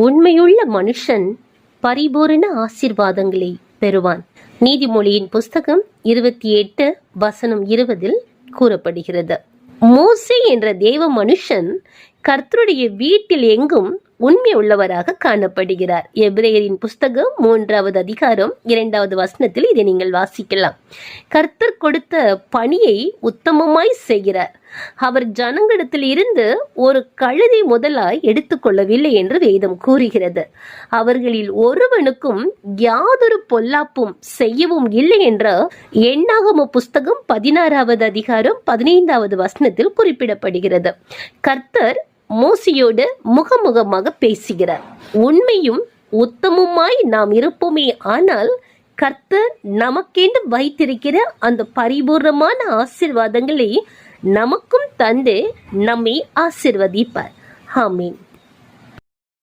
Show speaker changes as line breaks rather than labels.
உண்மையுள்ள மனுஷன் பரிபூரண ஆசீர்வாதங்களை பெறுவான். நீதிமொழியின் புஸ்தகம் 28:20 கூறப்படுகிறது. மோசே என்ற தேவ மனுஷன் கர்த்தருடைய வீட்டில் எங்கும் உண்மை உள்ளவராக காணப்படுகிறார். எபிரேயரின் புஸ்தகம் 3:2 இதை நீங்கள் வாசிக்கலாம். கர்த்தர் கொடுத்த பணியை உத்தமமாய் செய்கிறார். அவர் ஜனங்களிடத்தில் இருந்து ஒரு கழுதை முதலாய் எடுத்துக்கொள்ளவில்லை என்று வேதம் கூறுகிறது. அவர்களில் ஒருவனுக்கும் யாதொரு பொல்லாப்பும் செய்யவும் இல்லை என்ற எண்ணாகம புஸ்தகம் 16:15 குறிப்பிடப்படுகிறது. கர்த்தர் மோசையோடு முகமுகமாக பேசுகிறார். உண்மையும் உத்தமுமாய் நாம் இருப்போமே ஆனால் கர்த்தர் நமக்கென்று வைத்திருக்கிற அந்த பரிபூர்ணமான ஆசீர்வாதங்களை நமக்கும் தந்து நம்மை ஆசீர்வதிப்பார். ஆமீன்.